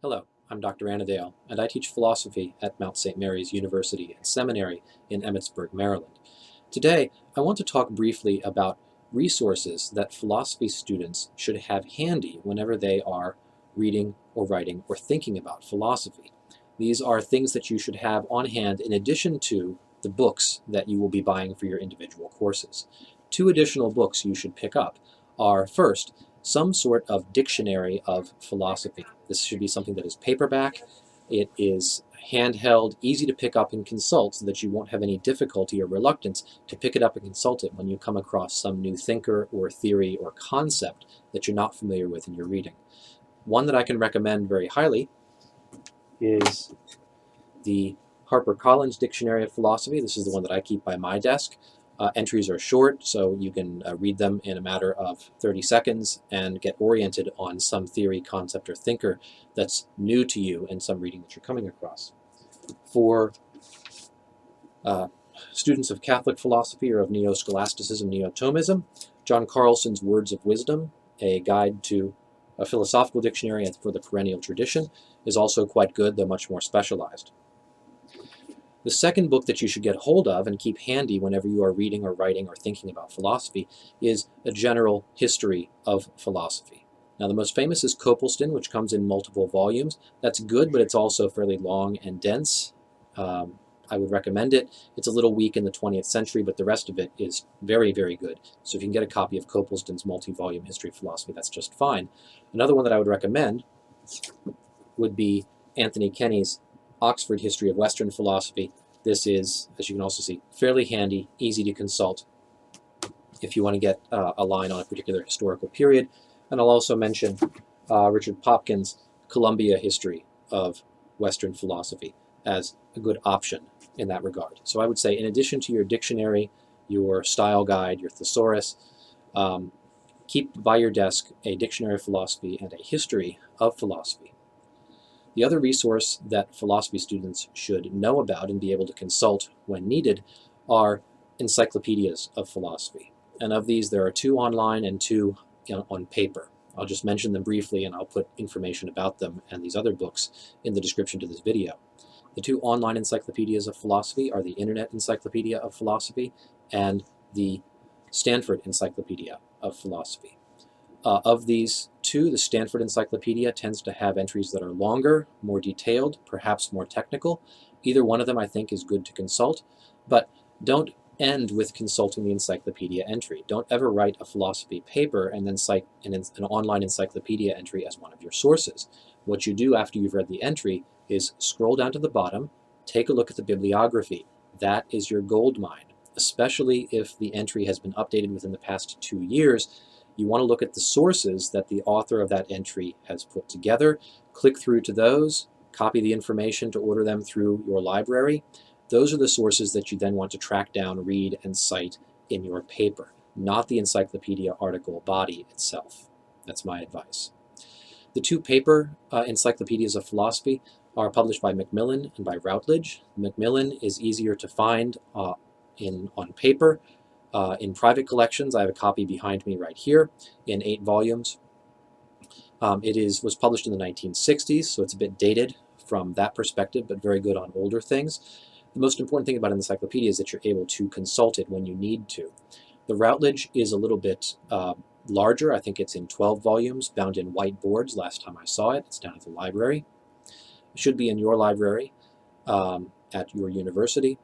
Hello, I'm Dr. Annadale, and I teach philosophy at Mount St. Mary's University and Seminary in Emmitsburg, Maryland. Today, I want to talk briefly about resources that philosophy students should have handy whenever they are reading or writing or thinking about philosophy. These are things that you should have on hand in addition to the books that you will be buying for your individual courses. Two additional books you should pick up are, first, some sort of dictionary of philosophy. This should be something that is paperback. It is handheld, easy to pick up and consult so that you won't have any difficulty or reluctance to pick it up and consult it when you come across some new thinker or theory or concept that you're not familiar with in your reading. One that I can recommend very highly is the HarperCollins Dictionary of Philosophy. This is the one that I keep by my desk. Entries are short, so you can read them in a matter of 30 seconds and get oriented on some theory, concept, or thinker that's new to you in some reading that you're coming across. For students of Catholic philosophy or of neo-scholasticism, neo-Thomism, John Carlson's Words of Wisdom, a guide to a philosophical dictionary for the perennial tradition, is also quite good, though much more specialized. The second book that you should get hold of and keep handy whenever you are reading or writing or thinking about philosophy is a general history of philosophy. Now, the most famous is Copleston, which comes in multiple volumes. That's good, but it's also fairly long and dense. I would recommend it. It's a little weak in the 20th century, but the rest of it is very, very good. So if you can get a copy of Copleston's multi-volume history of philosophy, that's just fine. Another one that I would recommend would be Anthony Kenny's Oxford History of Western Philosophy. This is, as you can also see, fairly handy, easy to consult if you want to get a line on a particular historical period. And I'll also mention Richard Popkin's Columbia History of Western Philosophy as a good option in that regard. So I would say, in addition to your dictionary, your style guide, your thesaurus, keep by your desk a dictionary of philosophy and a history of philosophy. The other resource that philosophy students should know about and be able to consult when needed are encyclopedias of philosophy. And of these, there are two online and two on paper. I'll just mention them briefly, and I'll put information about them and these other books in the description to this video. The two online encyclopedias of philosophy are the Internet Encyclopedia of Philosophy and the Stanford Encyclopedia of Philosophy. Of these two, the Stanford Encyclopedia tends to have entries that are longer, more detailed, perhaps more technical. Either one of them, I think, is good to consult, but don't end with consulting the encyclopedia entry. Don't ever write a philosophy paper and then cite an online encyclopedia entry as one of your sources. What you do after you've read the entry is scroll down to the bottom, take a look at the bibliography. That is your gold mine, especially if the entry has been updated within the past 2 years. You want to look at the sources that the author of that entry has put together, click through to those, copy the information to order them through your library. Those are the sources that you then want to track down, read, and cite in your paper, not the encyclopedia article body itself. That's my advice. The two paper encyclopedias of philosophy are published by Macmillan and by Routledge. Macmillan is easier to find on paper. In private collections, I have a copy behind me right here in 8 volumes. It was published in the 1960s, so it's a bit dated from that perspective, but very good on older things. The most important thing about an encyclopedia is that you're able to consult it when you need to. The Routledge is a little bit larger. I think it's in 12 volumes, bound in white boards. Last time I saw it, it's down at the library. It should be in your library at your university.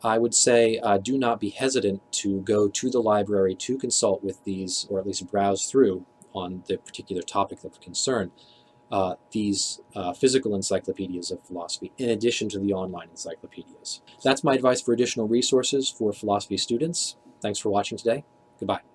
I would say do not be hesitant to go to the library to consult with these, or at least browse through on the particular topic of concern, these physical encyclopedias of philosophy, in addition to the online encyclopedias. That's my advice for additional resources for philosophy students. Thanks for watching today. Goodbye.